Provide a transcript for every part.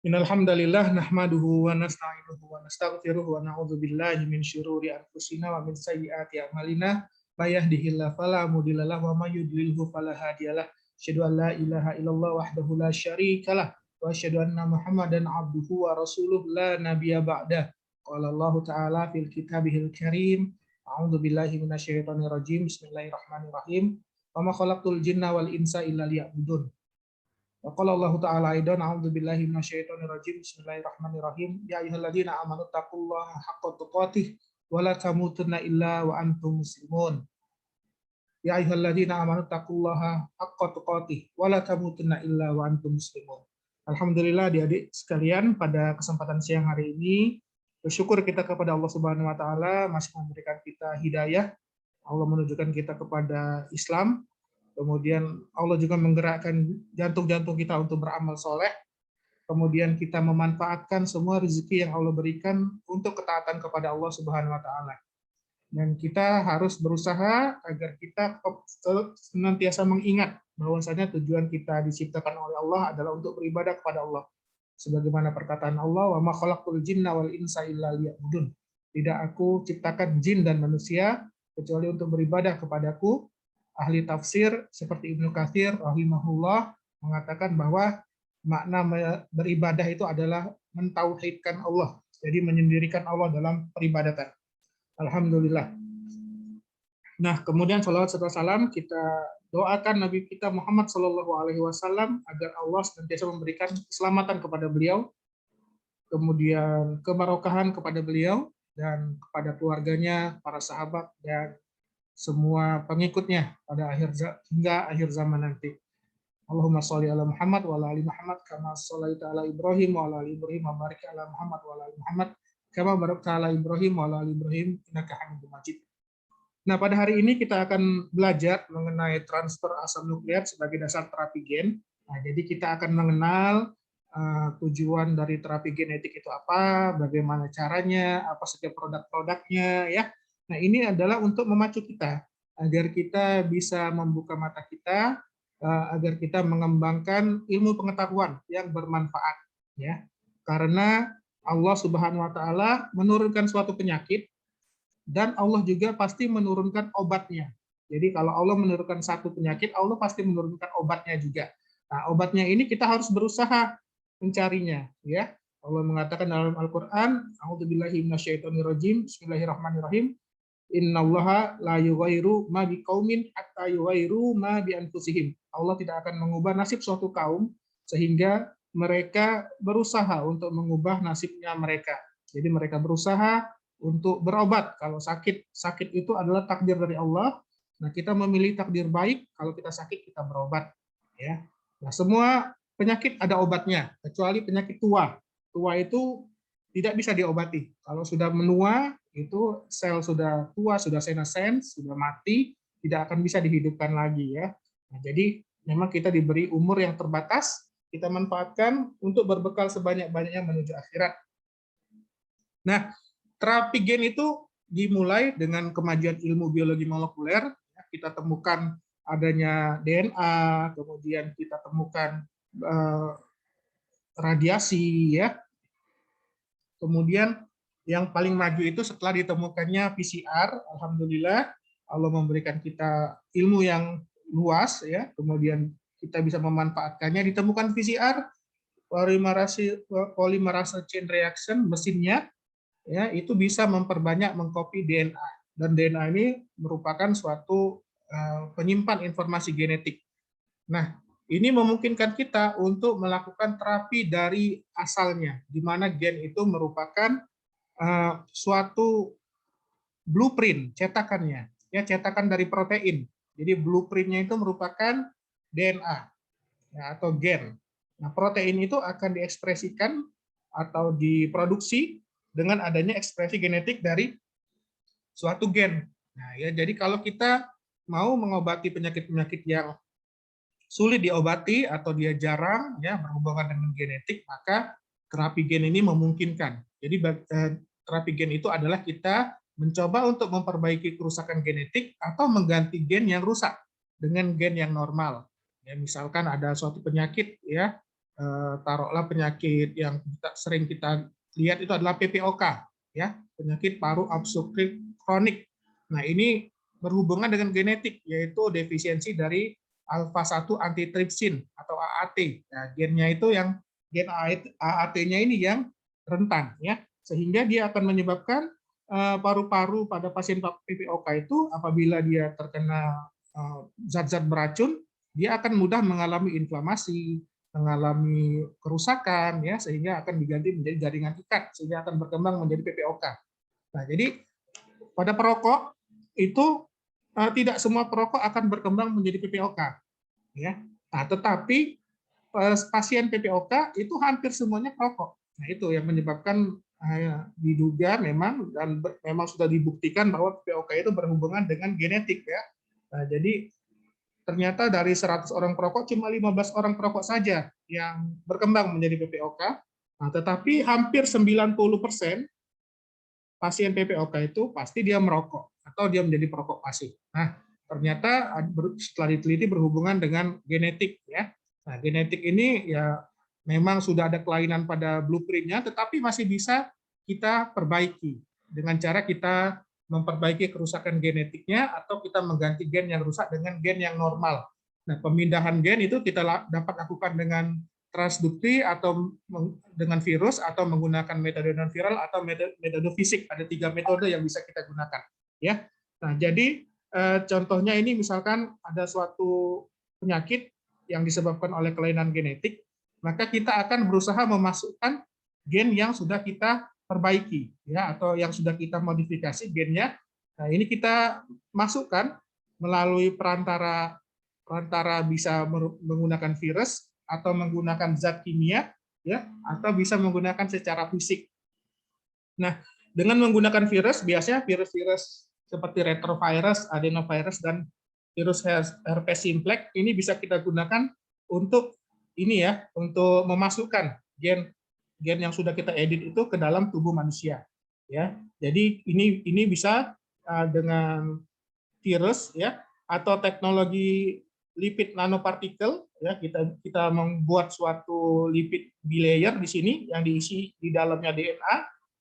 Innal hamdalillah nahmaduhu wa nasta'inuhu wa nastaghfiruh wa na'udzu billahi min syururi anfusina wa min sayyiati a'malina may yahdihillahu fala mudhilla lahu wa may yudlilhu fala hadiyalah. Asyhadu an la ilaha illallah wahdahu la syarikalah wa asyhadu anna Muhammadan abduhu wa rasuluh la nabiyya ba'dah. Qala Allah ta'ala fil kitabihil karim. A'udzu billahi minasyaitonir rajim. Bismillahirrahmanirrahim. Wa ma khalaqtul jinna wal insa illa liya'budun. Wa qala Allah ta'ala aidan a'udzu billahi minasyaitonir rajim. Bismillahirrahmanirrahim. Ya ayyuhalladzina amanu taqullaha haqqa tuqatih wa la tamutunna illa wa antum muslimun. Ya ayyuhalladzina amanu taqullaha haqqa tuqatih wa la tamutunna illa wa antum muslimun. Alhamdulillah adik-adik sekalian, pada kesempatan siang hari ini bersyukur kita kepada Allah Subhanahu wa taala masih memberikan kita hidayah. Allah menunjukkan kita kepada Islam. Kemudian Allah juga menggerakkan jantung-jantung kita untuk beramal soleh. Kemudian kita memanfaatkan semua rezeki yang Allah berikan untuk ketaatan kepada Allah Subhanahu wa taala. Dan kita harus berusaha agar kita senantiasa mengingat bahwasanya tujuan kita diciptakan oleh Allah adalah untuk beribadah kepada Allah. Sebagaimana perkataan Allah, "Wa ma khalaqtul jinna wal insa illa liya'budun." Tidak aku ciptakan jin dan manusia kecuali untuk beribadah kepadaku. Ahli tafsir seperti Ibnu Katsir rahimahullah mengatakan bahwa makna beribadah itu adalah mentauhidkan Allah. Jadi menyendirikan Allah dalam peribadatan. Alhamdulillah. Nah, kemudian salawat serta salam kita doakan Nabi kita Muhammad SAW agar Allah senantiasa memberikan keselamatan kepada beliau, kemudian kebarokahan kepada beliau dan kepada keluarganya, para sahabat dan semua pengikutnya pada hingga akhir zaman nanti. Allahumma sholli ala Muhammad wa ala ali Muhammad kama shallaita ala Ibrahim wa ala ali Ibrahim wa barik ala Muhammad wa ala ali Muhammad kama barakta ala Ibrahim wa ala ali Ibrahim innaka Hamidum Majid. Nah, pada hari ini kita akan belajar mengenai transfer asam nukleat sebagai dasar terapi gen. Nah, jadi kita akan mengenal tujuan dari terapi genetik itu apa, bagaimana caranya, apa saja produk-produknya, ya. Nah, ini adalah untuk memacu kita agar kita bisa membuka mata kita, agar kita mengembangkan ilmu pengetahuan yang bermanfaat, ya. Karena Allah Subhanahu wa taala menurunkan suatu penyakit dan Allah juga pasti menurunkan obatnya. Jadi kalau Allah menurunkan satu penyakit, Allah pasti menurunkan obatnya juga. Nah, obatnya ini kita harus berusaha mencarinya, ya. Allah mengatakan dalam Al-Qur'an, A'udzubillahi minasyaitonirrajim, Bismillahirrahmanirrahim. Innallaha la yughayyiru ma biqaumin hatta yughayyiru ma bi anfusihim. Allah tidak akan mengubah nasib suatu kaum sehingga mereka berusaha untuk mengubah nasibnya mereka. Jadi mereka berusaha untuk berobat. Kalau sakit itu adalah takdir dari Allah. Nah, kita memilih takdir baik, kalau kita sakit kita berobat, ya. Nah, semua penyakit ada obatnya, kecuali penyakit tua. Tua itu tidak bisa diobati. Kalau sudah menua, itu sel sudah tua, sudah senesens, sudah mati, tidak akan bisa dihidupkan lagi, ya. Nah, jadi memang kita diberi umur yang terbatas, kita manfaatkan untuk berbekal sebanyak-banyaknya menuju akhirat. Nah, terapi gen itu dimulai dengan kemajuan ilmu biologi molekuler. Kita temukan adanya DNA, kemudian kita temukan radiasi, ya. Kemudian yang paling maju itu setelah ditemukannya PCR, alhamdulillah Allah memberikan kita ilmu yang luas, ya. Kemudian kita bisa memanfaatkannya. Ditemukan PCR, polymerase chain reaction, mesinnya, ya, itu bisa memperbanyak mengcopy DNA, dan DNA ini merupakan suatu penyimpan informasi genetik. Nah, ini memungkinkan kita untuk melakukan terapi dari asalnya, di mana gen itu merupakan suatu blueprint, cetakannya, ya, cetakan dari protein. Jadi blueprintnya itu merupakan DNA, ya, atau gen. Nah, protein itu akan diekspresikan atau diproduksi dengan adanya ekspresi genetik dari suatu gen. Nah, ya, jadi kalau kita mau mengobati penyakit-penyakit yang sulit diobati atau dia jarang, ya, berhubungan dengan genetik, maka terapi gen ini memungkinkan. Jadi terapi gen itu adalah kita mencoba untuk memperbaiki kerusakan genetik atau mengganti gen yang rusak dengan gen yang normal. Ya, misalkan ada suatu penyakit, ya, taruhlah penyakit yang sering kita lihat itu adalah PPOK, ya, penyakit paru obstruktif kronik. Nah, ini berhubungan dengan genetik, yaitu defisiensi dari alfa 1 antitrypsin atau AAT. Nah, gennya itu yang gen AAT-nya ini yang rentan, ya, sehingga dia akan menyebabkan paru-paru pada pasien PPOK itu apabila dia terkena zat-zat beracun, dia akan mudah mengalami inflamasi, mengalami kerusakan, ya, sehingga akan diganti menjadi jaringan ikat, sehingga akan berkembang menjadi PPOK. Nah, jadi pada perokok itu tidak semua perokok akan berkembang menjadi PPOK, ya. Nah, tetapi pasien PPOK itu hampir semuanya perokok. Nah, itu yang menyebabkan diduga memang dan memang sudah dibuktikan bahwa PPOK itu berhubungan dengan genetik, ya. Nah, jadi ternyata dari 100 orang perokok cuma 15 orang perokok saja yang berkembang menjadi PPOK. Nah, tetapi hampir 90% pasien PPOK itu pasti dia merokok atau dia menjadi perokok pasif. Nah, ternyata setelah diteliti berhubungan dengan genetik, ya. Nah, genetik ini ya memang sudah ada kelainan pada blueprint-nya, tetapi masih bisa kita perbaiki dengan cara kita memperbaiki kerusakan genetiknya atau kita mengganti gen yang rusak dengan gen yang normal. Nah, pemindahan gen itu kita dapat lakukan dengan transdukti atau dengan virus atau menggunakan metode non viral atau metode fisik. Ada 3 metode yang bisa kita gunakan, ya. Nah, jadi contohnya ini misalkan ada suatu penyakit yang disebabkan oleh kelainan genetik, maka kita akan berusaha memasukkan gen yang sudah kita perbaiki, ya, atau yang sudah kita modifikasi gennya. Nah, ini kita masukkan melalui perantara bisa menggunakan virus atau menggunakan zat kimia, ya, atau bisa menggunakan secara fisik. Nah, dengan menggunakan virus, biasanya virus-virus seperti retrovirus, adenovirus, dan virus herpes simplex ini bisa kita gunakan untuk ini, ya, untuk memasukkan gen yang sudah kita edit itu ke dalam tubuh manusia, ya. Jadi ini bisa dengan virus, ya, atau teknologi lipid nanopartikel, ya, kita membuat suatu lipid bilayer di sini yang diisi di dalamnya DNA.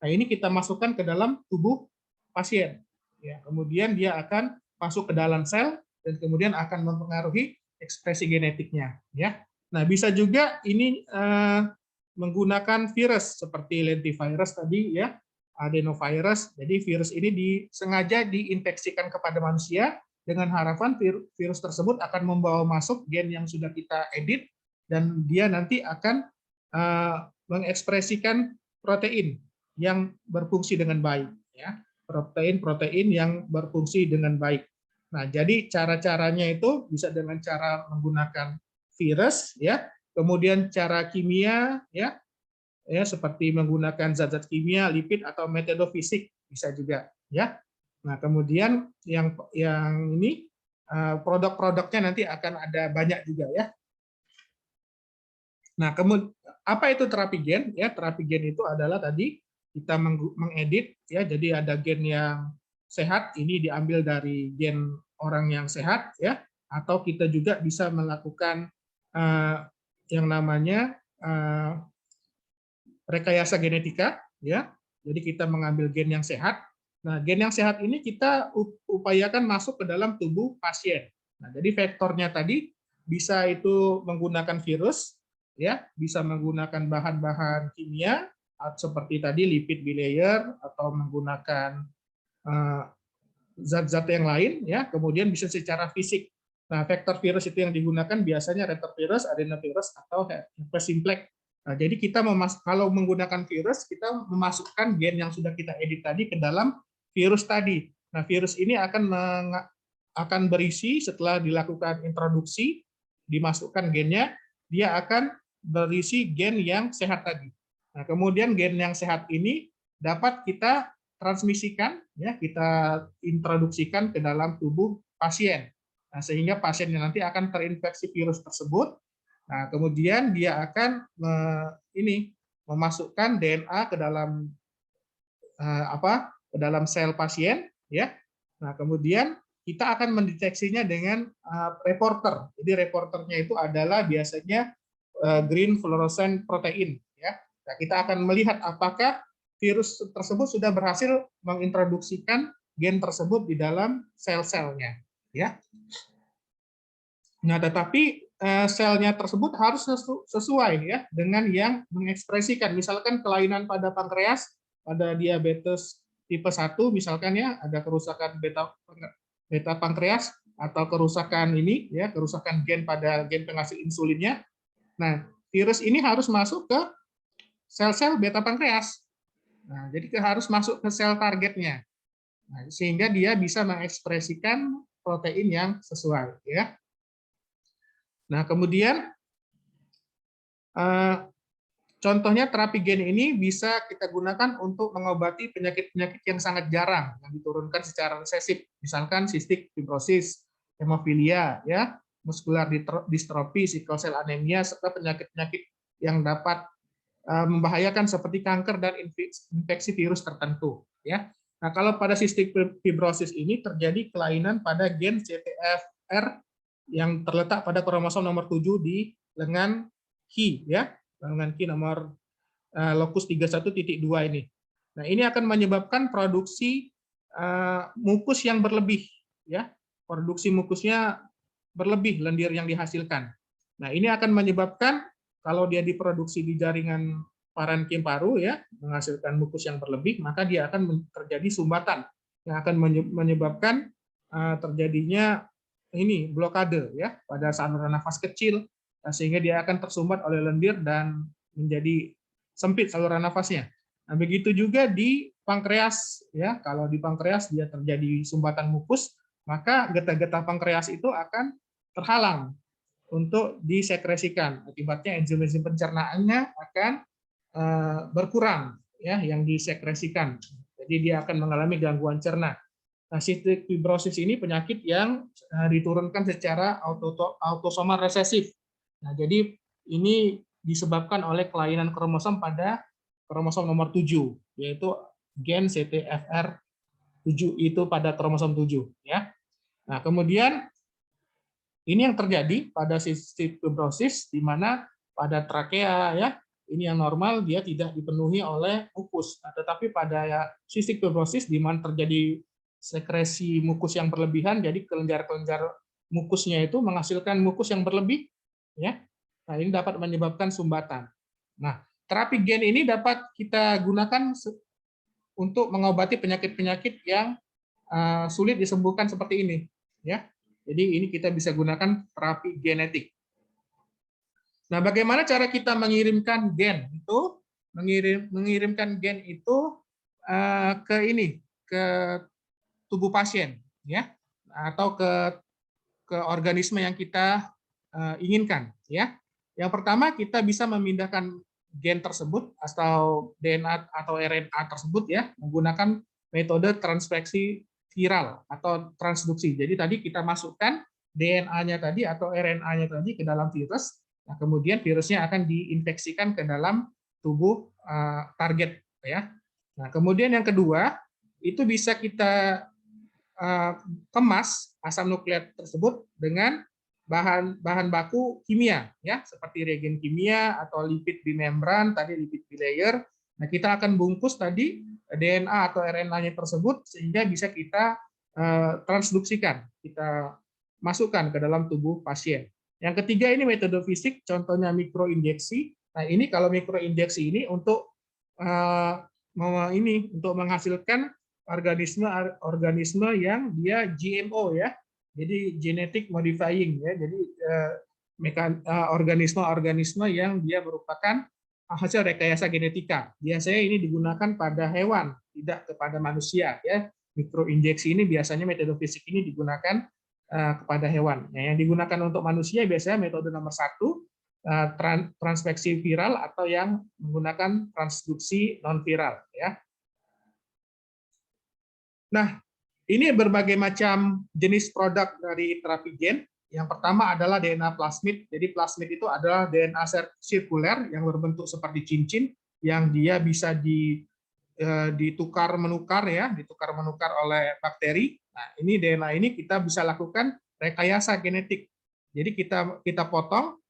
Nah, ini kita masukkan ke dalam tubuh pasien, ya. Kemudian dia akan masuk ke dalam sel dan kemudian akan mempengaruhi ekspresi genetiknya, ya. Nah, bisa juga ini menggunakan virus seperti lentivirus tadi, ya, adenovirus. Jadi virus ini sengaja diinfeksikan kepada manusia dengan harapan virus tersebut akan membawa masuk gen yang sudah kita edit dan dia nanti akan mengekspresikan protein yang berfungsi dengan baik, ya, protein yang berfungsi dengan baik. Nah, jadi cara-caranya itu bisa dengan cara menggunakan virus, ya, kemudian cara kimia, ya, seperti menggunakan zat-zat kimia, lipid atau metode fisik bisa juga, ya. Nah, kemudian yang ini produk-produknya nanti akan ada banyak juga, ya. Nah, kemudian apa itu terapi gen? Ya, terapi gen itu adalah tadi kita mengedit, ya. Jadi ada gen yang sehat, ini diambil dari gen orang yang sehat, ya. Atau kita juga bisa melakukan yang namanya rekayasa genetika, ya. Jadi kita mengambil gen yang sehat. Nah, gen yang sehat ini kita upayakan masuk ke dalam tubuh pasien. Nah, jadi vektornya tadi bisa itu menggunakan virus, ya, bisa menggunakan bahan-bahan kimia seperti tadi lipid bilayer atau menggunakan zat-zat yang lain, ya. Kemudian bisa secara fisik. Nah, vektor virus itu yang digunakan biasanya retrovirus, adenovirus atau herpes simplex. Nah, jadi kita kalau menggunakan virus, kita memasukkan gen yang sudah kita edit tadi ke dalam virus tadi. Nah, virus ini akan berisi setelah dilakukan introduksi, dimasukkan gennya, dia akan berisi gen yang sehat tadi. Nah, kemudian gen yang sehat ini dapat kita transmisikan, ya, kita introduksikan ke dalam tubuh pasien. Nah, sehingga pasiennya nanti akan terinfeksi virus tersebut. Nah, kemudian dia akan memasukkan DNA ke dalam ke dalam sel pasien, ya. Nah, kemudian kita akan mendeteksinya dengan reporter. Jadi reporternya itu adalah biasanya green fluorescent protein. Ya, nah, kita akan melihat apakah virus tersebut sudah berhasil mengintroduksikan gen tersebut di dalam sel-selnya. Ya. Nah, tetapi selnya tersebut harus sesuai ya dengan yang mengekspresikan. Misalkan kelainan pada pankreas, pada diabetes tipe 1 misalkan ya, ada kerusakan beta pankreas atau kerusakan ini ya, kerusakan gen pada gen penghasil insulinnya. Nah, virus ini harus masuk ke sel-sel beta pankreas. Nah, jadi harus masuk ke sel targetnya. Nah, sehingga dia bisa mengekspresikan protein yang sesuai ya. Nah, kemudian contohnya terapi gen ini bisa kita gunakan untuk mengobati penyakit-penyakit yang sangat jarang yang diturunkan secara resesif, misalkan cystic fibrosis, hemofilia, ya, muskular distrofi, sickle cell anemia, serta penyakit-penyakit yang dapat membahayakan seperti kanker dan infeksi virus tertentu. Ya. Nah, kalau pada cystic fibrosis ini terjadi kelainan pada gen CTFR yang terletak pada kromosom nomor 7 di lengan Ki, ya, lengan Ki nomor lokus 31.2 ini. Nah, ini akan menyebabkan produksi mukus yang berlebih, ya, produksi mukusnya berlebih lendir yang dihasilkan. Nah, ini akan menyebabkan kalau dia diproduksi di jaringan parenkim paru, ya, menghasilkan mukus yang berlebih, maka dia akan terjadi sumbatan yang akan menyebabkan terjadinya ini blokade ya pada saluran nafas kecil, sehingga dia akan tersumbat oleh lendir dan menjadi sempit saluran nafasnya. Nah, begitu juga di pankreas ya, kalau di pankreas dia terjadi sumbatan mukus, maka getah-getah pankreas itu akan terhalang untuk disekresikan. Akibatnya enzim-enzim pencernaannya akan berkurang ya yang disekresikan. Jadi dia akan mengalami gangguan cerna. Nah, cystic fibrosis ini penyakit yang diturunkan secara autosomal resesif. Nah, jadi ini disebabkan oleh kelainan kromosom pada kromosom nomor 7, yaitu gen CTFR7 itu pada kromosom 7. Ya. Nah, kemudian ini yang terjadi pada cystic fibrosis, di mana pada trakea, ya, ini yang normal dia tidak dipenuhi oleh mukus. Nah, tetapi pada cystic fibrosis, di mana terjadi sekresi mukus yang berlebihan, jadi kelenjar-kelenjar mukusnya itu menghasilkan mukus yang berlebih, ya. Nah, ini dapat menyebabkan sumbatan. Nah, terapi gen ini dapat kita gunakan untuk mengobati penyakit-penyakit yang sulit disembuhkan seperti ini, ya. Jadi ini kita bisa gunakan terapi genetik. Nah, bagaimana cara kita mengirimkan gen itu? Mengirimkan gen itu ke ini, ke tubuh pasien, ya, atau ke organisme yang kita inginkan, ya. Yang pertama kita bisa memindahkan gen tersebut atau DNA atau RNA tersebut ya menggunakan metode transfeksi viral atau transduksi. Jadi tadi kita masukkan DNA-nya tadi atau RNA-nya tadi ke dalam virus. Nah, kemudian virusnya akan diinfeksikan ke dalam tubuh target ya. Nah, kemudian yang kedua itu bisa kita kemas asam nukleat tersebut dengan bahan baku kimia ya, seperti reagen kimia atau lipid bimembran, tadi lipid bilayer. Nah, kita akan bungkus tadi DNA atau RNA-nya tersebut sehingga bisa kita transduksikan, kita masukkan ke dalam tubuh pasien. Yang ketiga ini metode fisik, contohnya mikroinjeksi. Nah, ini kalau mikroinjeksi ini untuk untuk menghasilkan organisme yang dia GMO ya, jadi genetic modifying ya, jadi organisme-organisme yang dia merupakan hasil rekayasa genetika. Biasanya ini digunakan pada hewan, tidak kepada manusia ya. Mikroinjeksi ini biasanya metode fisik ini digunakan kepada hewan. Nah, yang digunakan untuk manusia biasanya metode nomor 1 transfeksi viral atau yang menggunakan transduksi non viral ya. Nah, ini berbagai macam jenis produk dari terapi gen. Yang pertama adalah DNA plasmid. Jadi plasmid itu adalah DNA sirkuler yang berbentuk seperti cincin yang dia bisa ditukar-menukar ya, ditukar-menukar oleh bakteri. Nah, ini DNA ini kita bisa lakukan rekayasa genetik. Jadi kita potong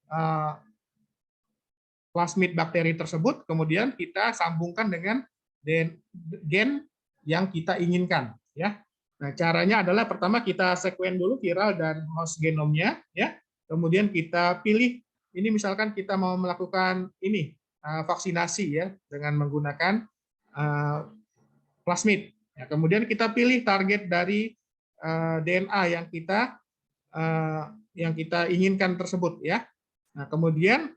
plasmid bakteri tersebut, kemudian kita sambungkan dengan gen yang kita inginkan, ya. Nah, caranya adalah pertama kita sekuen dulu viral dan host genomnya, ya. Kemudian kita pilih, ini misalkan kita mau melakukan ini vaksinasi, ya, dengan menggunakan plasmid. Ya, kemudian kita pilih target dari DNA yang kita inginkan tersebut, ya. Nah, kemudian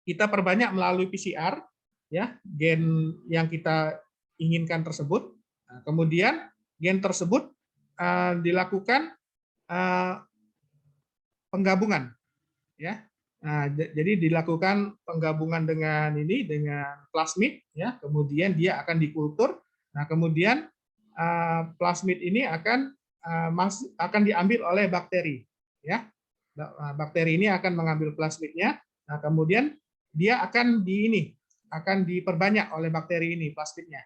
kita perbanyak melalui PCR, ya, gen yang kita inginkan tersebut. Nah, kemudian gen tersebut dilakukan penggabungan, ya. Nah, jadi dilakukan penggabungan dengan plasmid, ya. Kemudian dia akan dikultur. Nah, kemudian plasmid ini akan diambil oleh bakteri, ya. Bakteri ini akan mengambil plasmidnya. Nah, kemudian dia akan diperbanyak oleh bakteri ini plasmidnya.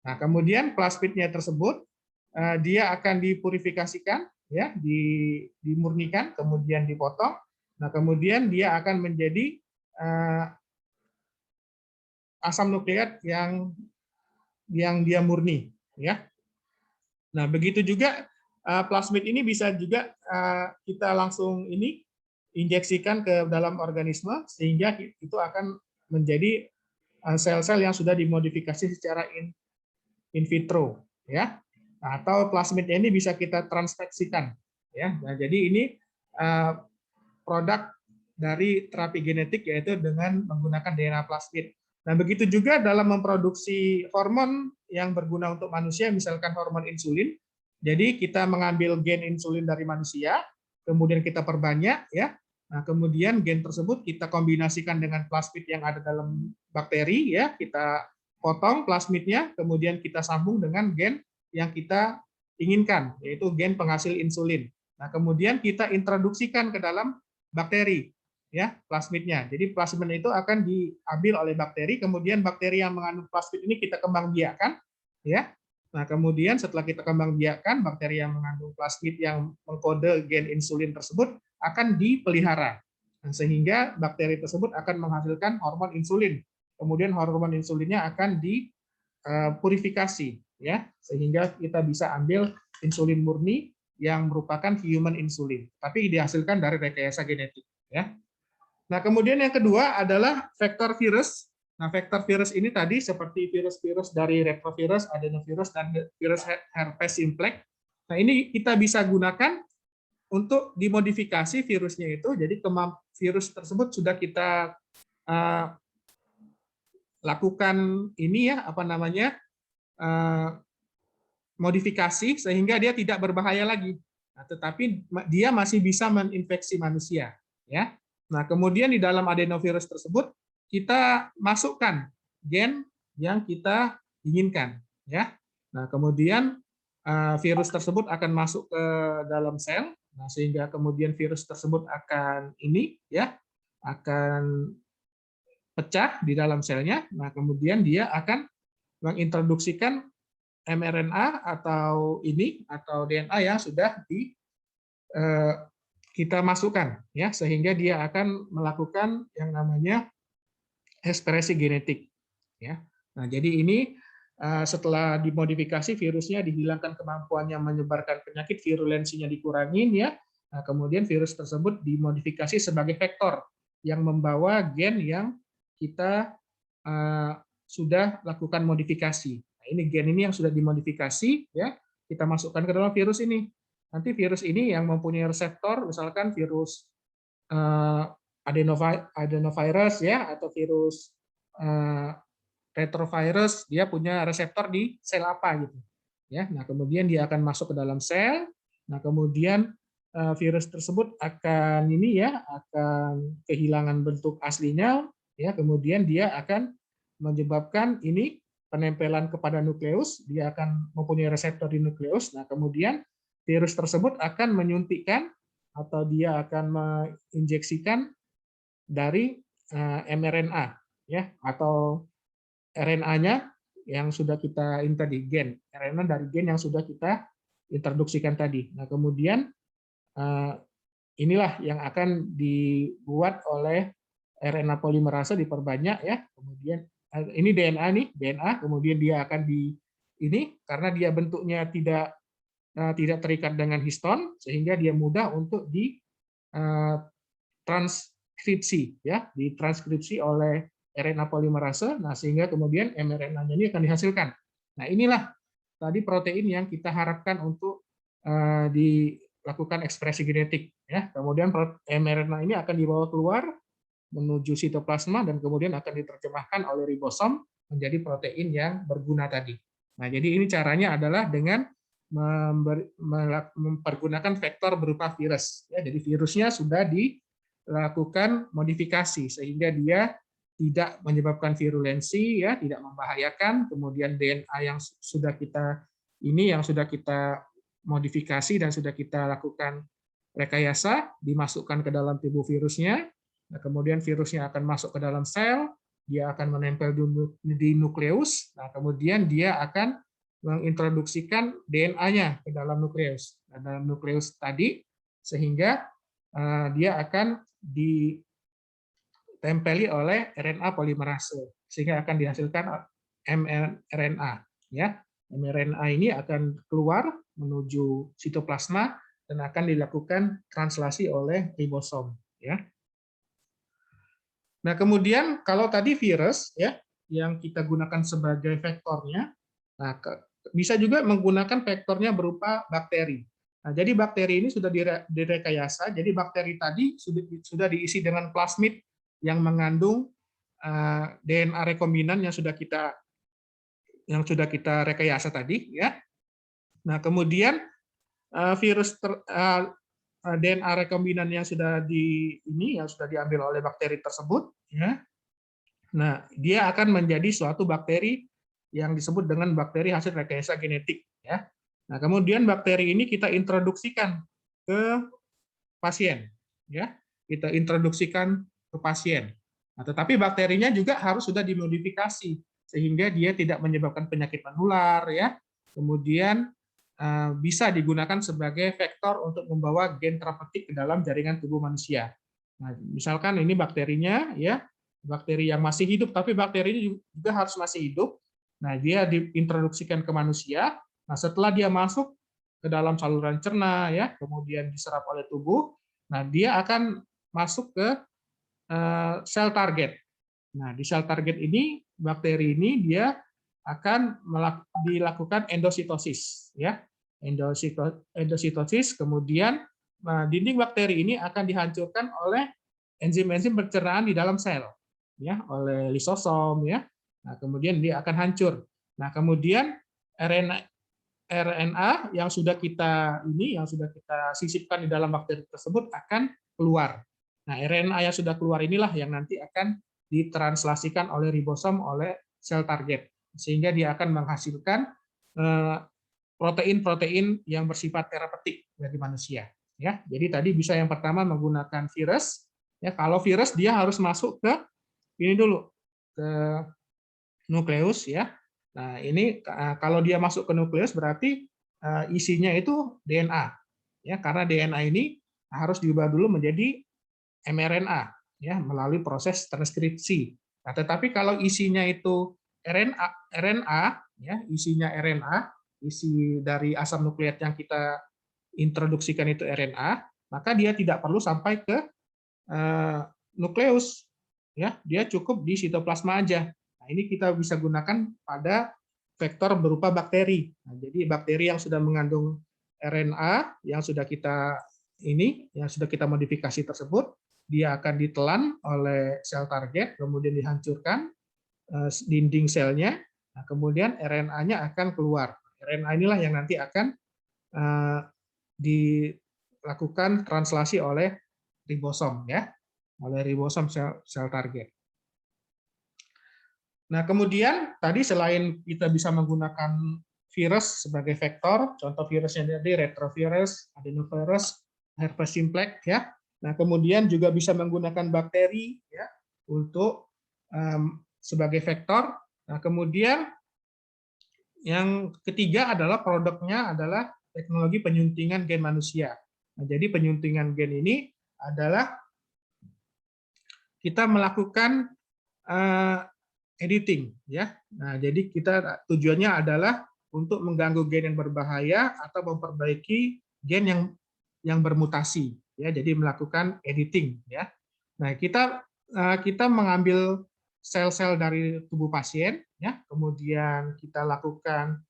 Nah, kemudian plasmidnya tersebut dia akan dipurifikasikan, ya, dimurnikan, kemudian dipotong. Nah, kemudian dia akan menjadi asam nukleat yang dia murni, ya. Nah, begitu juga plasmid ini bisa juga kita langsung injeksikan ke dalam organisme, sehingga itu akan menjadi sel-sel yang sudah dimodifikasi secara in vitro, ya. Nah, atau plasmidnya ini bisa kita transfeksikan, ya. Nah, jadi ini produk dari terapi genetik, yaitu dengan menggunakan DNA plasmid. Nah, begitu juga dalam memproduksi hormon yang berguna untuk manusia, misalkan hormon insulin. Jadi kita mengambil gen insulin dari manusia, kemudian kita perbanyak, ya. Nah, kemudian gen tersebut kita kombinasikan dengan plasmid yang ada dalam bakteri, ya. Kita potong plasmidnya, kemudian kita sambung dengan gen yang kita inginkan, yaitu gen penghasil insulin. Nah, kemudian kita introduksikan ke dalam bakteri, ya, plasmidnya. Jadi plasmid itu akan diambil oleh bakteri, kemudian bakteri yang mengandung plasmid ini kita kembangbiakkan, ya. Nah, kemudian setelah kita kembangbiakkan, bakteri yang mengandung plasmid yang mengkode gen insulin tersebut akan dipelihara. Nah, sehingga bakteri tersebut akan menghasilkan hormon insulin. Kemudian hormon insulinnya akan dipurifikasi, ya, sehingga kita bisa ambil insulin murni yang merupakan human insulin, tapi dihasilkan dari rekayasa genetik, ya. Nah, kemudian yang kedua adalah vektor virus. Nah, vektor virus ini tadi seperti virus-virus dari retrovirus, adenovirus, dan virus herpes simplex. Nah, ini kita bisa gunakan untuk dimodifikasi virusnya itu. Jadi virus tersebut sudah kita lakukan modifikasi sehingga dia tidak berbahaya lagi. Nah, tetapi dia masih bisa menginfeksi manusia, ya. Nah, kemudian di dalam adenovirus tersebut kita masukkan gen yang kita inginkan, ya. Nah, kemudian virus tersebut akan masuk ke dalam sel, nah, sehingga kemudian virus tersebut akan akan pecah di dalam selnya. Nah, kemudian dia akan mengintroduksikan mRNA atau DNA yang sudah kita masukkan, ya, sehingga dia akan melakukan yang namanya ekspresi genetik, ya. Nah, jadi ini setelah dimodifikasi virusnya dihilangkan kemampuannya menyebarkan penyakit, virulensinya dikurangin, ya. Nah, kemudian virus tersebut dimodifikasi sebagai vektor yang membawa gen yang kita sudah lakukan modifikasi. Nah, ini gen ini yang sudah dimodifikasi, ya, kita masukkan ke dalam virus ini. Nanti virus ini yang mempunyai reseptor, misalkan virus adenovirus, ya, atau virus retrovirus, dia punya reseptor di sel apa gitu, ya. Nah, kemudian dia akan masuk ke dalam sel. Nah, kemudian virus tersebut akan akan kehilangan bentuk aslinya, ya. Kemudian dia akan menyebabkan penempelan kepada nukleus, dia akan mempunyai reseptor di nukleus. Nah, kemudian virus tersebut akan menyuntikkan atau dia akan menginjeksikan dari mRNA, ya, atau RNA-nya yang sudah kita tadi, RNA dari gen yang sudah kita introduksikan tadi. Nah, kemudian inilah yang akan dibuat oleh RNA polimerase diperbanyak ya. Kemudian ini DNA nih, DNA, kemudian dia akan ini karena dia bentuknya tidak terikat dengan histon sehingga dia mudah untuk transkripsi ya, ditranskripsi oleh RNA polimerase. Nah, sehingga kemudian mRNA-nya ini akan dihasilkan. Nah, inilah tadi protein yang kita harapkan untuk dilakukan ekspresi genetik ya. Kemudian mRNA ini akan dibawa keluar menuju sitoplasma dan kemudian akan diterjemahkan oleh ribosom menjadi protein yang berguna tadi. Nah, jadi ini caranya adalah dengan mempergunakan vektor berupa virus. Ya, jadi virusnya sudah dilakukan modifikasi sehingga dia tidak menyebabkan virulensi, ya, tidak membahayakan. Kemudian DNA yang sudah kita modifikasi dan sudah kita lakukan rekayasa dimasukkan ke dalam tubuh virusnya. Nah, kemudian virusnya akan masuk ke dalam sel, dia akan menempel di nukleus. Nah, kemudian dia akan mengintroduksikan DNA-nya ke dalam nukleus. Nah, dalam nukleus tadi, sehingga dia akan ditempeli oleh RNA polimerase, sehingga akan dihasilkan mRNA. Ya, mRNA ini akan keluar menuju sitoplasma dan akan dilakukan translasi oleh ribosom. Ya. Nah, kemudian kalau tadi virus ya yang kita gunakan sebagai vektornya, nah bisa juga menggunakan vektornya berupa bakteri. Nah, jadi bakteri ini sudah direkayasa. Jadi bakteri tadi sudah diisi dengan plasmid yang mengandung DNA rekombinan yang sudah kita rekayasa tadi ya. Nah, kemudian virus DNA rekombinan yang sudah diambil oleh bakteri tersebut ya. Nah, dia akan menjadi suatu bakteri yang disebut dengan bakteri hasil rekayasa genetik ya. Nah, kemudian bakteri ini kita introduksikan ke pasien ya. Kita introduksikan ke pasien. Nah, tetapi bakterinya juga harus sudah dimodifikasi sehingga dia tidak menyebabkan penyakit menular ya. Kemudian bisa digunakan sebagai vektor untuk membawa gen terapeutik ke dalam jaringan tubuh manusia. Nah, misalkan ini bakterinya ya, bakteri yang masih hidup, tapi bakteri ini juga harus masih hidup. Nah, dia diintroduksikan ke manusia. Nah, setelah dia masuk ke dalam saluran cerna ya, kemudian diserap oleh tubuh, nah dia akan masuk ke sel target. Nah, di sel target ini bakteri ini dia akan dilakukan endositosis ya. Endositosis, kemudian dinding bakteri ini akan dihancurkan oleh enzim-enzim pencernaan di dalam sel ya, oleh lisosom ya. Nah, kemudian dia akan hancur. Nah, kemudian RNA yang sudah kita sisipkan di dalam bakteri tersebut akan keluar. Nah, RNA yang sudah keluar inilah yang nanti akan ditranslasikan oleh ribosom oleh sel target sehingga dia akan menghasilkan protein-protein yang bersifat terapeutik bagi manusia ya. Jadi tadi bisa yang pertama menggunakan virus ya. Kalau virus dia harus masuk ke ini dulu ke nukleus ya. Nah, ini kalau dia masuk ke nukleus berarti isinya itu DNA ya, karena DNA ini harus diubah dulu menjadi mRNA ya melalui proses transkripsi. Nah, tetapi kalau isinya itu RNA ya, isinya RNA, isi dari asam nukleat yang kita introduksikan itu RNA, maka dia tidak perlu sampai ke nukleus ya, dia cukup di sitoplasma aja. Nah, ini kita bisa gunakan pada vektor berupa bakteri. Nah, jadi bakteri yang sudah mengandung RNA yang sudah kita modifikasi tersebut, dia akan ditelan oleh sel target, kemudian dihancurkan dinding selnya, nah, kemudian RNA-nya akan keluar. RNA inilah yang nanti akan dilakukan translasi oleh ribosom ya, oleh ribosom sel target. Nah, kemudian tadi selain kita bisa menggunakan virus sebagai vektor, contoh virusnya tadi retrovirus, adenovirus, herpes simplex ya. Nah, kemudian juga bisa menggunakan bakteri ya untuk sebagai vektor. Nah, kemudian yang ketiga adalah produknya adalah teknologi penyuntingan gen manusia. Nah, jadi penyuntingan gen ini adalah kita melakukan editing, ya. Nah, jadi kita tujuannya adalah untuk mengganggu gen yang berbahaya atau memperbaiki gen yang bermutasi, ya. Jadi melakukan editing, ya. Nah, kita mengambil sel-sel dari tubuh pasien, ya. Kemudian kita lakukan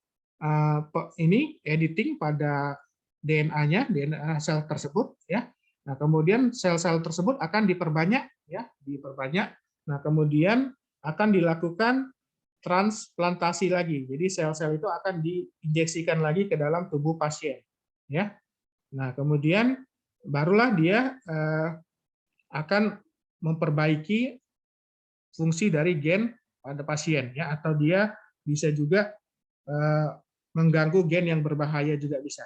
ini editing pada DNA-nya, DNA sel tersebut, ya. Nah, kemudian sel-sel tersebut akan diperbanyak, ya, diperbanyak. Nah, kemudian akan dilakukan transplantasi lagi. Jadi sel-sel itu akan diinjeksikan lagi ke dalam tubuh pasien, ya. Nah, kemudian barulah dia akan memperbaiki fungsi dari gen pada pasien, ya, atau dia bisa juga mengganggu gen yang berbahaya juga bisa,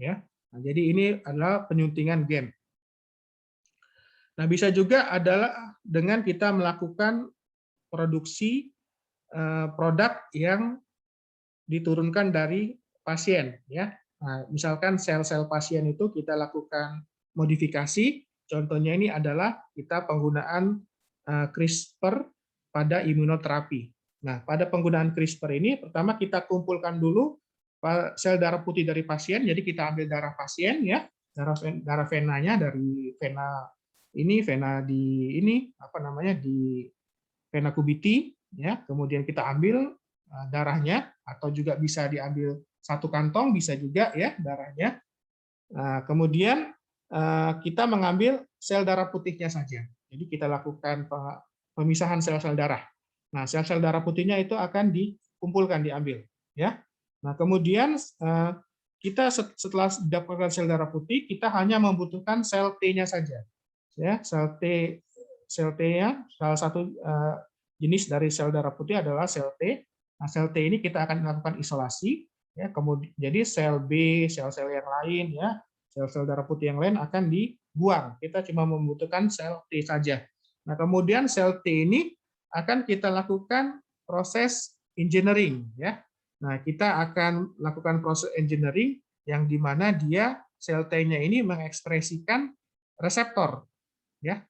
ya. Nah, jadi ini adalah penyuntingan gen. Nah, bisa juga adalah dengan kita melakukan produksi produk yang diturunkan dari pasien, ya. Nah, misalkan sel-sel pasien itu kita lakukan modifikasi, contohnya ini adalah kita penggunaan CRISPR pada imunoterapi. Nah, pada penggunaan CRISPR ini pertama kita kumpulkan dulu sel darah putih dari pasien, jadi kita ambil darah pasien, ya, darah venanya dari vena di apa namanya, di vena cuviti, ya, kemudian kita ambil darahnya, atau juga bisa diambil satu kantong, bisa juga, ya, darahnya. Nah, kemudian kita mengambil sel darah putihnya saja. Jadi kita lakukan pemisahan sel-sel darah. Nah, sel-sel darah putihnya itu akan dikumpulkan, diambil, ya. Nah, kemudian kita setelah dapatkan sel darah putih, kita hanya membutuhkan sel T-nya saja, ya. Sel T-nya salah satu jenis dari sel darah putih adalah sel T. Nah, sel T ini kita akan melakukan isolasi, ya. Kemudian jadi sel B, sel-sel yang lain, ya, sel-sel darah putih yang lain akan dibuang. Kita cuma membutuhkan sel T saja. Nah, kemudian sel T ini akan kita lakukan proses engineering, ya. Nah, kita akan lakukan proses engineering yang di mana dia sel T-nya ini mengekspresikan reseptor, ya,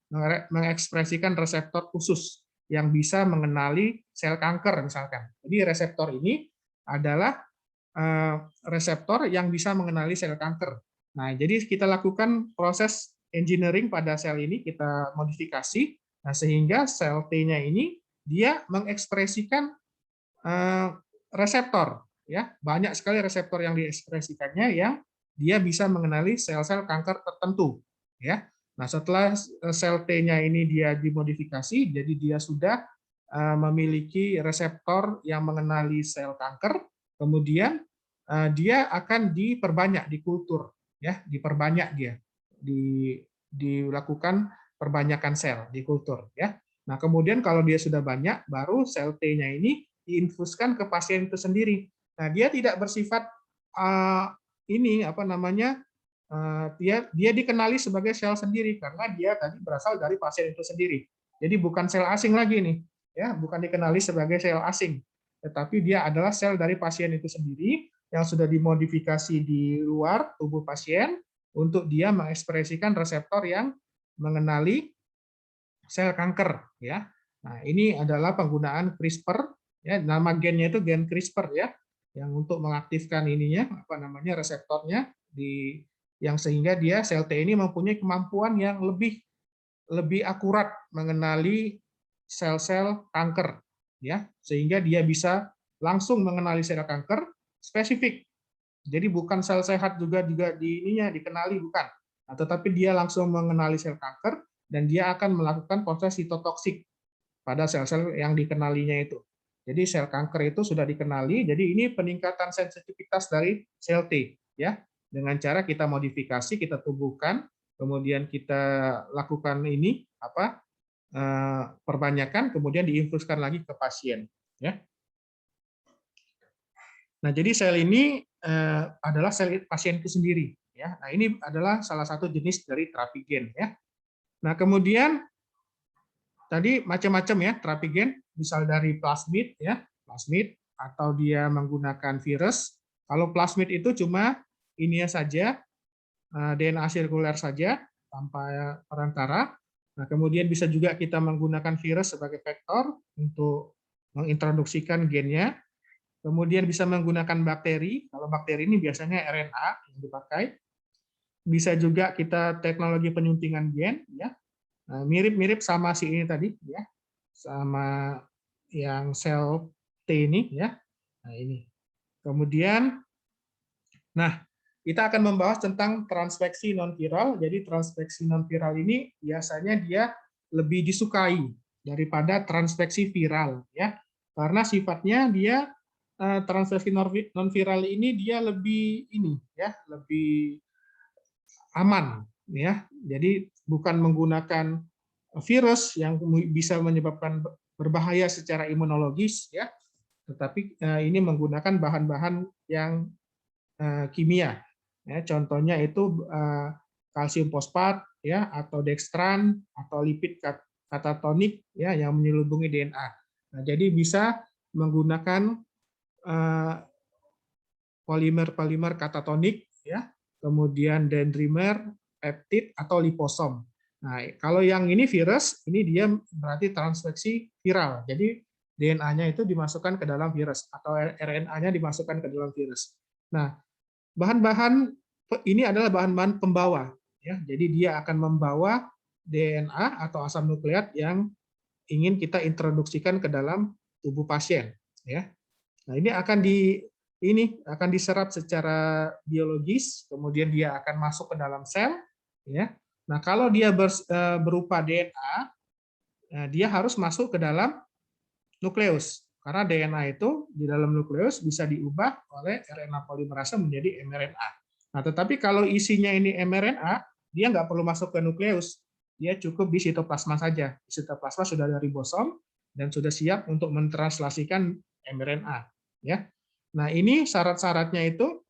mengekspresikan reseptor khusus yang bisa mengenali sel kanker misalkan. Jadi reseptor ini adalah reseptor yang bisa mengenali sel kanker. Nah, jadi kita lakukan proses engineering pada sel ini, kita modifikasi, nah, sehingga sel T-nya ini dia mengekspresikan reseptor, ya, banyak sekali reseptor yang diekspresikannya yang dia bisa mengenali sel-sel kanker tertentu, ya. Nah, setelah sel T-nya ini dia dimodifikasi, jadi dia sudah memiliki reseptor yang mengenali sel kanker, kemudian dia akan diperbanyak di kultur, ya, diperbanyak dia, dilakukan perbanyakan sel di kultur, ya. Nah, kemudian kalau dia sudah banyak, baru sel T-nya ini diinfuskan ke pasien itu sendiri. Nah, dia tidak bersifat ini apa namanya, dia dikenali sebagai sel sendiri karena dia tadi berasal dari pasien itu sendiri. Jadi bukan sel asing lagi nih, ya, bukan dikenali sebagai sel asing, tetapi dia adalah sel dari pasien itu sendiri yang sudah dimodifikasi di luar tubuh pasien untuk dia mengekspresikan reseptor yang mengenali sel kanker, ya. Nah, ini adalah penggunaan CRISPR, ya, nama gennya itu gen CRISPR, ya, yang untuk mengaktifkan ininya apa namanya reseptornya yang sehingga dia sel T ini mempunyai kemampuan yang lebih akurat mengenali sel-sel kanker, ya, sehingga dia bisa langsung mengenali sel kanker spesifik. Jadi bukan sel sehat juga di ininya dikenali, bukan. Nah, tetapi dia langsung mengenali sel kanker dan dia akan melakukan proses sitotoksik pada sel-sel yang dikenalinya itu. Jadi sel kanker itu sudah dikenali, jadi ini peningkatan sensitivitas dari sel T, ya. Dengan cara kita modifikasi, kita tubuhkan, kemudian kita lakukan ini apa? Perbanyakan, kemudian diinfuskan lagi ke pasien, ya. Nah, jadi sel ini adalah sel pasien itu sendiri, ya. Nah, ini adalah salah satu jenis dari terapi gen, ya. Nah, kemudian tadi macam-macam, ya, terapi gen, misal dari plasmid, ya, plasmid, atau dia menggunakan virus. Kalau plasmid itu cuma ininya saja, DNA sirkuler saja tanpa perantara. Nah, kemudian bisa juga kita menggunakan virus sebagai vektor untuk mengintroduksikan gennya. Kemudian bisa menggunakan bakteri. Kalau bakteri ini biasanya RNA yang dipakai. Bisa juga kita teknologi penyuntingan gen, ya. Nah, mirip-mirip sama si ini tadi, ya, sama yang sel T ini, ya. Nah, ini. Kemudian, nah, kita akan membahas tentang transveksi non-viral. Jadi transveksi non-viral ini biasanya dia lebih disukai daripada transveksi viral, ya. Karena sifatnya dia transveksi non-viral ini dia lebih ini, ya, lebih aman, ya. Jadi bukan menggunakan virus yang bisa menyebabkan berbahaya secara imunologis, ya, tetapi ini menggunakan bahan-bahan yang kimia. Ya, contohnya itu kalsium fosfat, ya, atau dextran atau lipid katatonik, ya, yang menyelubungi DNA. Nah, jadi bisa menggunakan polimer-polimer katatonik, ya, kemudian dendrimer, peptid atau liposom. Nah, kalau yang ini virus, ini dia berarti transveksi viral. Jadi DNA-nya itu dimasukkan ke dalam virus atau RNA-nya dimasukkan ke dalam virus. Nah, bahan-bahan ini adalah bahan-bahan pembawa, ya. Jadi dia akan membawa DNA atau asam nukleat yang ingin kita introduksikan ke dalam tubuh pasien, ya. Nah, ini akan diserap secara biologis, kemudian dia akan masuk ke dalam sel, ya. Nah, kalau dia berupa DNA, dia harus masuk ke dalam nukleus. Karena DNA itu di dalam nukleus bisa diubah oleh RNA polimerase menjadi mRNA. Nah, tetapi kalau isinya ini mRNA, dia nggak perlu masuk ke nukleus. Dia cukup di sitoplasma saja. Di sitoplasma sudah ada ribosom dan sudah siap untuk mentranslasikan mRNA. Ya. Nah, ini syarat-syaratnya itu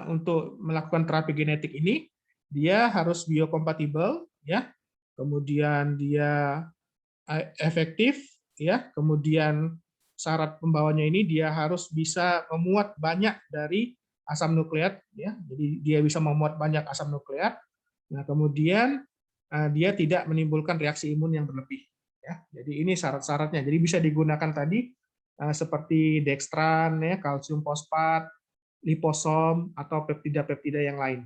untuk melakukan terapi genetik ini, dia harus biokompatibel, ya. Kemudian dia efektif, ya. Kemudian syarat pembawanya ini dia harus bisa memuat banyak dari asam nukleat, ya. Jadi dia bisa memuat banyak asam nukleat. Nah, kemudian dia tidak menimbulkan reaksi imun yang berlebih, ya. Jadi ini syarat-syaratnya. Jadi bisa digunakan tadi seperti dextran, ya, kalsium fosfat, liposom atau peptida-peptida yang lain.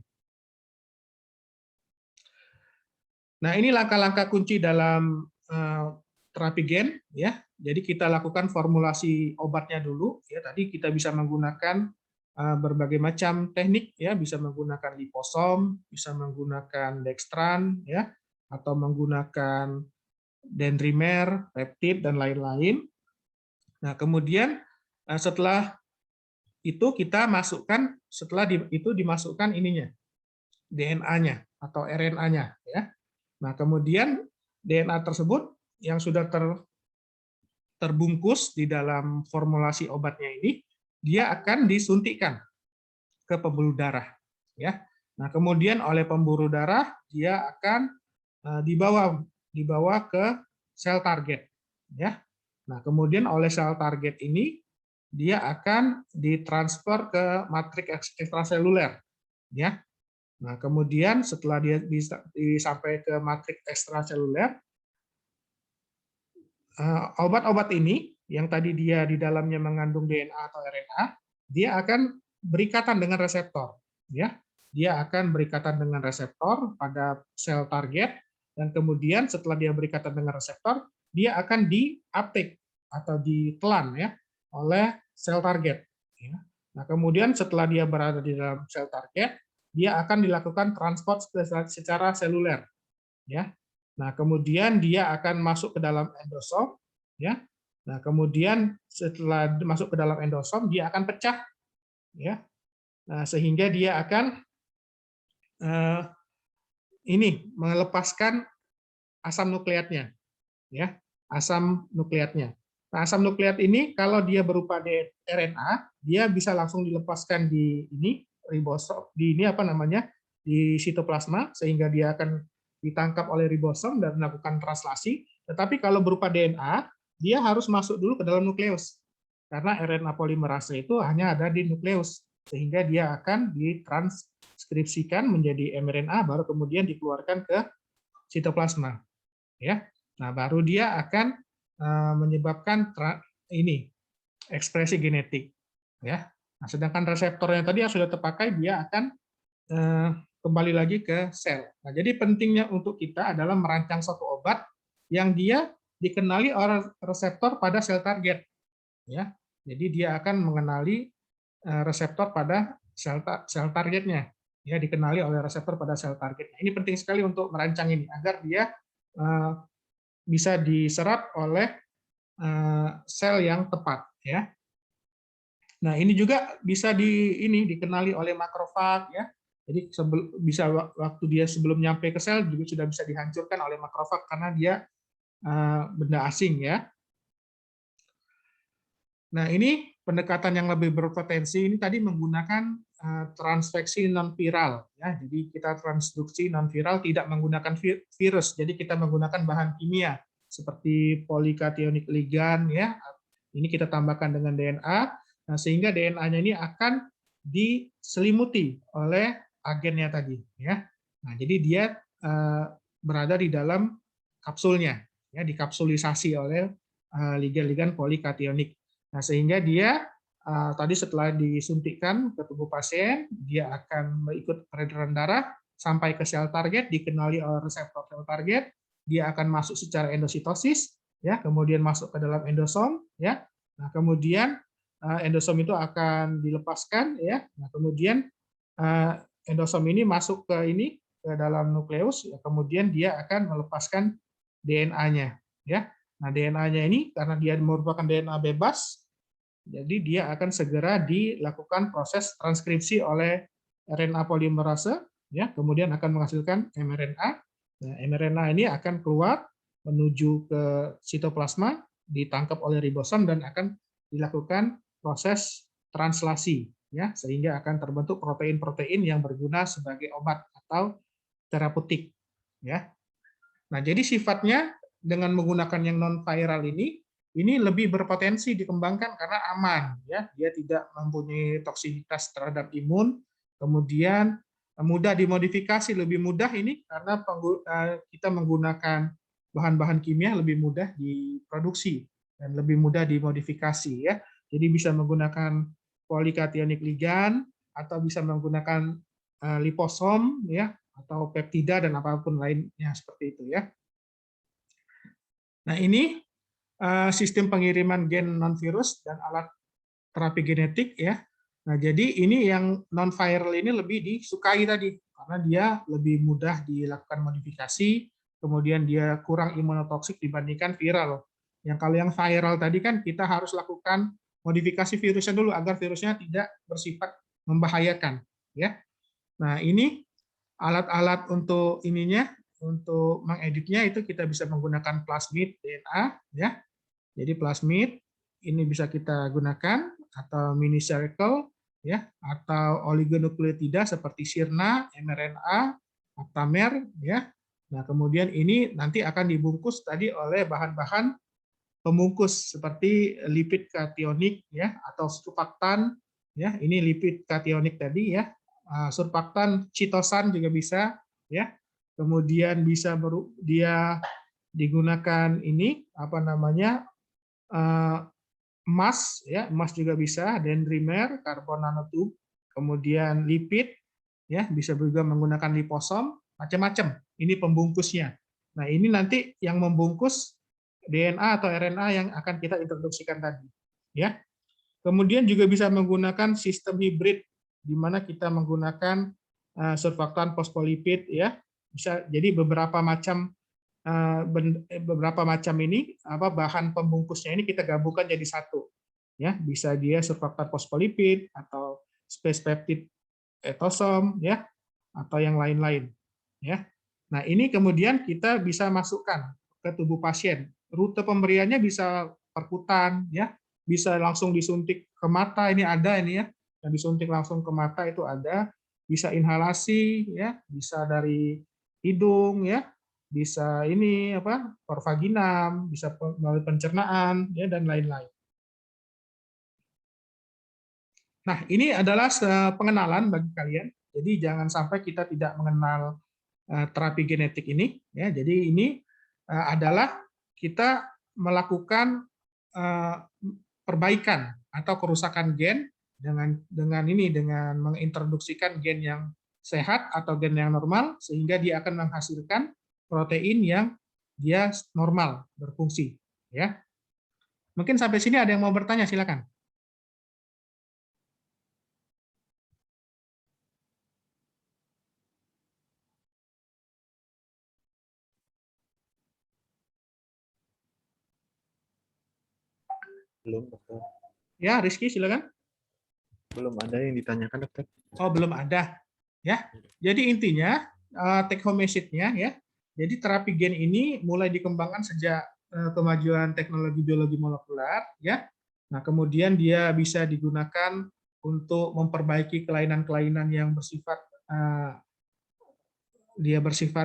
Nah, ini langkah-langkah kunci dalam terapi gen, ya. Jadi kita lakukan formulasi obatnya dulu, ya. Tadi kita bisa menggunakan berbagai macam teknik, ya, bisa menggunakan liposom, bisa menggunakan dextran, ya, atau menggunakan dendrimer, peptid dan lain-lain. Nah, kemudian setelah itu kita masukkan, setelah itu dimasukkan ininya, DNA-nya atau RNA-nya, ya. Nah, kemudian DNA tersebut yang sudah terbungkus di dalam formulasi obatnya ini, dia akan disuntikkan ke pembuluh darah, ya. Nah, kemudian oleh pembuluh darah dia akan dibawa ke sel target, ya. Nah, kemudian oleh sel target ini dia akan ditransfer ke matriks ekstraseluler, ya. Nah, kemudian setelah dia bisa sampai ke matriks ekstraseluler, obat-obat ini yang tadi dia di dalamnya mengandung DNA atau RNA, dia akan berikatan dengan reseptor, ya. Dia akan berikatan dengan reseptor pada sel target, dan kemudian setelah dia berikatan dengan reseptor, dia akan di-uptake atau ditelan, ya, oleh sel target, ya. Nah, kemudian setelah dia berada di dalam sel target, dia akan dilakukan transport secara seluler, ya. Nah, kemudian dia akan masuk ke dalam endosom, ya. Nah, kemudian setelah masuk ke dalam endosom, dia akan pecah, ya. Nah, sehingga dia akan ini melepaskan asam nukleatnya, ya, asam nukleatnya. Nah, asam nukleat ini kalau dia berupa RNA, dia bisa langsung dilepaskan di ini ribosom, di ini apa namanya, di sitoplasma, sehingga dia akan ditangkap oleh ribosom dan melakukan translasi. Tetapi kalau berupa DNA, dia harus masuk dulu ke dalam nukleus, karena RNA polimerase itu hanya ada di nukleus, sehingga dia akan ditranskripsikan menjadi mRNA, baru kemudian dikeluarkan ke sitoplasma, ya. Nah, baru dia akan menyebabkan ini ekspresi genetik, ya. Nah, sedangkan reseptornya tadi yang sudah terpakai dia akan kembali lagi ke sel. Nah, jadi pentingnya untuk kita adalah merancang suatu obat yang dia dikenali oleh reseptor pada sel target, ya. Jadi dia akan mengenali reseptor pada sel targetnya, ya, dikenali oleh reseptor pada sel target. Ini penting sekali untuk merancang ini agar dia bisa diserap oleh sel yang tepat, ya. Nah, ini juga bisa dikenali oleh makrofag, ya. Jadi bisa waktu dia sebelum nyampe ke sel juga sudah bisa dihancurkan oleh makrofag karena dia benda asing, ya. Nah, ini pendekatan yang lebih berpotensi ini tadi menggunakan transfeksi non viral, ya. Jadi kita transduksi non viral tidak menggunakan virus. Jadi kita menggunakan bahan kimia seperti polikationik ligan, ya. Ini kita tambahkan dengan DNA. Nah, sehingga DNA-nya ini akan diselimuti oleh agennya tadi, ya. Nah, jadi dia berada di dalam kapsulnya, ya, dikapsulisasi oleh ligan-ligan polikationik. Nah, sehingga dia tadi setelah disuntikkan ke tubuh pasien, dia akan mengikut peredaran darah sampai ke sel target, dikenali oleh reseptor sel target, dia akan masuk secara endositosis, ya, kemudian masuk ke dalam endosom, ya. Nah, kemudian endosom itu akan dilepaskan, ya. Nah, kemudian endosom ini masuk ke dalam nukleus, ya, kemudian dia akan melepaskan DNA-nya, ya. Nah, DNA-nya ini karena dia merupakan DNA bebas, jadi dia akan segera dilakukan proses transkripsi oleh RNA polimerase, ya, kemudian akan menghasilkan mRNA. Nah, mRNA ini akan keluar menuju ke sitoplasma, ditangkap oleh ribosom dan akan dilakukan proses translasi, ya, sehingga akan terbentuk protein-protein yang berguna sebagai obat atau terapeutik, ya. Nah, jadi sifatnya dengan menggunakan yang non viral ini lebih berpotensi dikembangkan karena aman, ya. Dia tidak mempunyai toksisitas terhadap imun, kemudian mudah dimodifikasi, lebih mudah ini karena kita menggunakan bahan-bahan kimia lebih mudah diproduksi dan lebih mudah dimodifikasi, ya. Jadi bisa menggunakan polikationik ligan atau bisa menggunakan liposom, ya, atau peptida dan apapun lainnya seperti itu, ya. Nah, ini sistem pengiriman gen non virus dan alat terapi genetik, ya. Nah, jadi ini yang non viral ini lebih disukai tadi karena dia lebih mudah dilakukan modifikasi, kemudian dia kurang imunotoksik dibandingkan viral. Yang kalau yang viral tadi kan kita harus lakukan modifikasi virusnya dulu agar virusnya tidak bersifat membahayakan, ya. Nah, ini alat-alat untuk untuk mengeditnya itu kita bisa menggunakan plasmid DNA, ya. Jadi plasmid ini bisa kita gunakan atau mini circle, ya, atau oligonukleotida seperti sirna, mRNA, aptamer, ya. Nah, kemudian ini nanti akan dibungkus tadi oleh bahan-bahan pembungkus seperti lipid kationik, ya, atau surfaktan, ya. Ini lipid kationik tadi, ya. Surfaktan chitosan juga bisa, ya. Kemudian bisa dia digunakan apa namanya, emas, ya, emas juga bisa, dendrimer, karbon nanotube, kemudian lipid, ya, bisa juga menggunakan liposom, macam-macam. Ini pembungkusnya. Nah, ini nanti yang membungkus DNA atau RNA yang akan kita introduksikan tadi, ya. Kemudian juga bisa menggunakan sistem hibrid, di mana kita menggunakan surfaktan fosfolipid, ya. Bisa jadi beberapa macam ini bahan pembungkusnya ini kita gabungkan jadi satu, ya. Bisa dia surfaktan fosfolipid atau space peptide etosom, ya, atau yang lain-lain, ya. Nah, ini kemudian kita bisa masukkan ke tubuh pasien. Rute pemberiannya bisa perkutan, ya, bisa langsung disuntik ke mata, ini ada ini, ya, yang disuntik langsung ke mata itu ada, bisa inhalasi, ya, bisa dari hidung, ya, bisa pervaginam, bisa melalui pencernaan, ya, dan lain-lain. Nah, ini adalah pengenalan bagi kalian. Jadi jangan sampai kita tidak mengenal terapi genetik ini. Ya, jadi ini adalah kita melakukan perbaikan atau kerusakan gen dengan mengintroduksikan gen yang sehat atau gen yang normal, sehingga dia akan menghasilkan protein yang dia normal berfungsi. Ya, mungkin sampai sini ada yang mau bertanya, silakan. Belum, dokter. Ya, Rizky, silakan. Belum ada yang ditanyakan, dokter. Oh, belum ada. Ya. Jadi intinya take home message-nya ya. Jadi terapi gen ini mulai dikembangkan sejak kemajuan teknologi biologi molekuler ya. Nah, kemudian dia bisa digunakan untuk memperbaiki kelainan-kelainan yang bersifat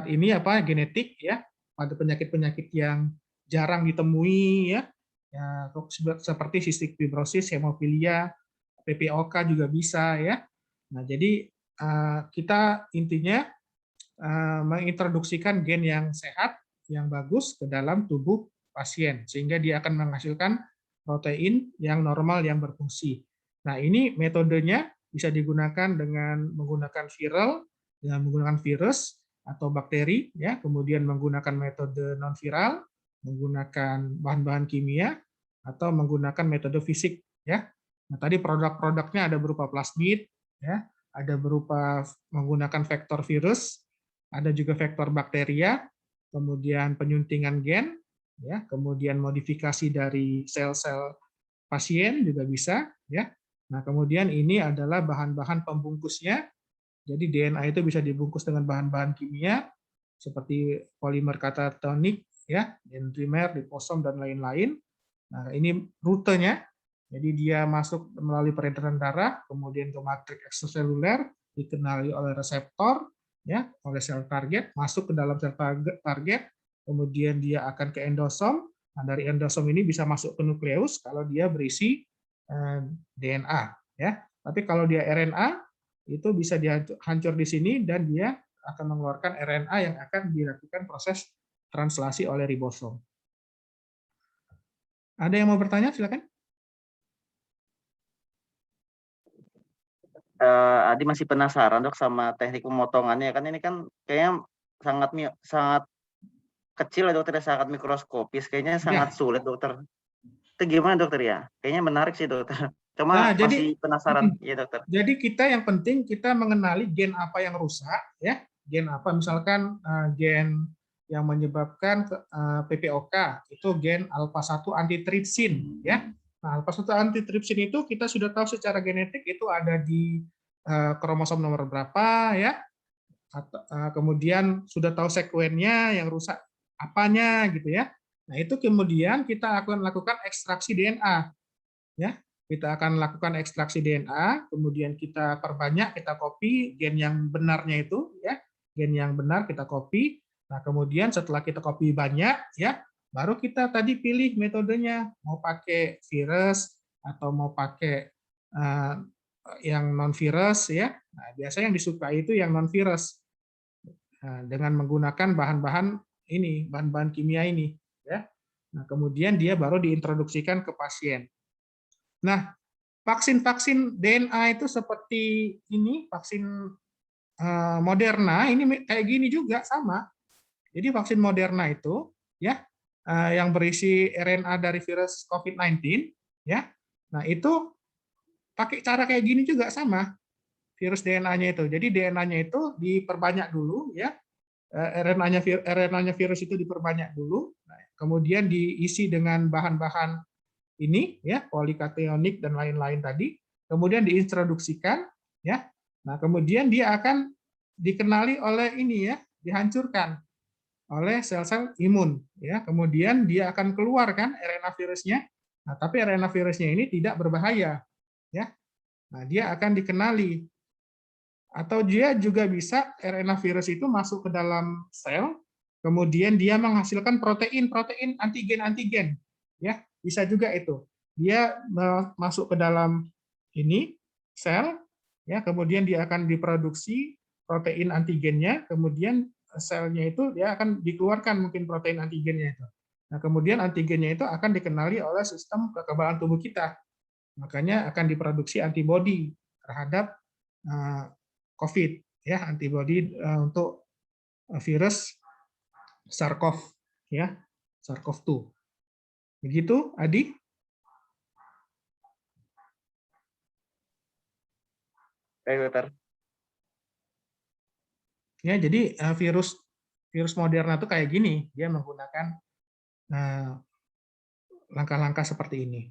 ini apa genetik ya, pada penyakit-penyakit yang jarang ditemui ya. Ya, seperti cystic fibrosis, hemofilia, PPOK juga bisa ya. Nah, jadi kita intinya mengintroduksikan gen yang sehat, yang bagus ke dalam tubuh pasien, sehingga dia akan menghasilkan protein yang normal yang berfungsi. Nah, ini metodenya bisa digunakan dengan menggunakan viral, dengan menggunakan virus atau bakteri, ya, kemudian menggunakan metode non viral, menggunakan bahan-bahan kimia, atau menggunakan metode fisik, ya. Nah, tadi produk-produknya ada berupa plasmid, ya, ada berupa menggunakan vektor virus, ada juga vektor bakteria, kemudian penyuntingan gen, ya, kemudian modifikasi dari sel-sel pasien juga bisa, ya. Nah, kemudian ini adalah bahan-bahan pembungkusnya. Jadi DNA itu bisa dibungkus dengan bahan-bahan kimia seperti polimer katatonik, ya, dendrimer, liposom dan lain-lain. Nah, ini rutenya. Jadi dia masuk melalui peredaran darah, kemudian ke matriks ekstraseluler, dikenali oleh reseptor, ya, oleh sel target, masuk ke dalam sel target, kemudian dia akan ke endosom. Nah, dari endosom ini bisa masuk ke nukleus kalau dia berisi DNA, ya. Tapi kalau dia RNA itu bisa dihancur di sini dan dia akan mengeluarkan RNA yang akan dilakukan proses translasi oleh ribosom. Ada yang mau bertanya? Silakan. Adi masih penasaran dok sama teknik pemotongannya, kan ini kan kayaknya sangat kecil ya dokter, sangat mikroskopis, kayaknya sangat sulit dokter. Itu gimana dokter ya? Kayaknya menarik sih dokter. Cuma masih penasaran ya dokter. Jadi kita yang penting kita mengenali gen apa yang rusak, ya, gen apa, misalkan gen yang menyebabkan PPOK itu gen alpha-1 antitrypsin, ya. Nah, alpha-1 antitrypsin itu kita sudah tahu secara genetik itu ada di kromosom nomor berapa, ya. Kemudian sudah tahu sekuennya yang rusak apanya gitu ya. Nah, itu kemudian kita akan lakukan ekstraksi DNA, ya. Kita akan lakukan ekstraksi DNA, kemudian kita perbanyak, kita copy gen yang benarnya itu, ya, gen yang benar kita copy. Nah, kemudian setelah kita copy banyak, ya, baru kita tadi pilih metodenya, mau pakai virus atau mau pakai yang non virus, ya. Nah, biasanya yang disukai itu yang non virus, dengan menggunakan bahan-bahan ini, bahan-bahan kimia ini, ya. Nah, kemudian dia baru diintroduksikan ke pasien. Nah, vaksin-vaksin DNA itu seperti ini, vaksin Moderna ini kayak gini juga sama. Jadi vaksin Moderna itu ya yang berisi RNA dari virus COVID-19 ya. Nah, itu pakai cara kayak gini juga sama. Virus DNA-nya itu. Jadi DNA-nya itu diperbanyak dulu ya. RNA-nya virus itu diperbanyak dulu. Nah, kemudian diisi dengan bahan-bahan ini ya, polikationik dan lain-lain tadi, kemudian diintroduksikan ya. Nah, kemudian dia akan dikenali oleh ini ya, dihancurkan oleh sel-sel imun ya. Kemudian dia akan keluar kan RNA virusnya. Nah, tapi RNA virusnya ini tidak berbahaya ya. Nah, dia akan dikenali. Atau dia juga bisa RNA virus itu masuk ke dalam sel, kemudian dia menghasilkan protein antigen ya. Bisa juga itu. Dia masuk ke dalam ini sel, ya, kemudian dia akan diproduksi protein antigennya, kemudian selnya itu dia akan dikeluarkan mungkin protein antigennya itu. Nah, kemudian antigennya itu akan dikenali oleh sistem kekebalan tubuh kita. Makanya akan diproduksi antibodi terhadap COVID, ya, antibodi untuk virus SARS-CoV, ya, SARS-CoV-2. Begitu, Adi? Baik, dokter. Ya, jadi virus Moderna itu kayak gini, dia menggunakan langkah-langkah seperti ini.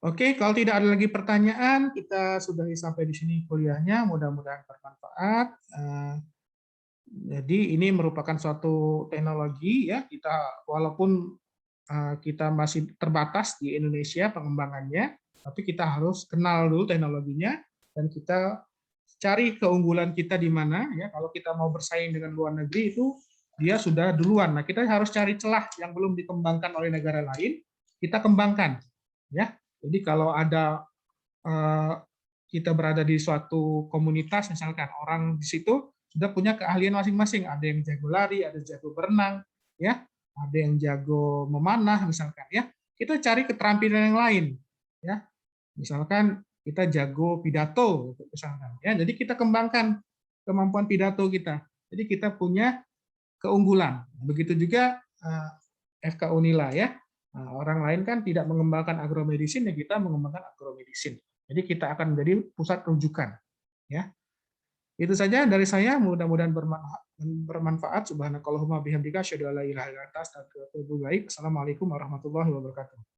Oke, kalau tidak ada lagi pertanyaan, kita sudahi sampai di sini kuliahnya. Mudah-mudahan bermanfaat. Jadi ini merupakan suatu teknologi, ya, kita walaupun kita masih terbatas di Indonesia pengembangannya, tapi kita harus kenal dulu teknologinya dan kita cari keunggulan kita di mana, ya. Kalau kita mau bersaing dengan luar negeri itu dia sudah duluan. Nah, kita harus cari celah yang belum dikembangkan oleh negara lain, kita kembangkan, ya. Jadi kalau ada kita berada di suatu komunitas, misalkan orang di situ sudah punya keahlian masing-masing, ada yang jago lari, ada yang jago berenang, ya, ada yang jago memanah, misalkan, ya. Kita cari keterampilan yang lain, ya. Misalkan kita jago pidato, misalkan, ya. Jadi kita kembangkan kemampuan pidato kita. Jadi kita punya keunggulan. Begitu juga FK Unila, ya. Nah, orang lain kan tidak mengembangkan agromedisin, ya kita mengembangkan agromedisin. Jadi kita akan menjadi pusat rujukan, ya. Itu saja dari saya, mudah-mudahan bermanfaat. Subhanakallahumma bihamdika asyhadu an la ilaha illa anta astaghfiruka wa atubu ilaik. Assalamualaikum warahmatullahi wabarakatuh.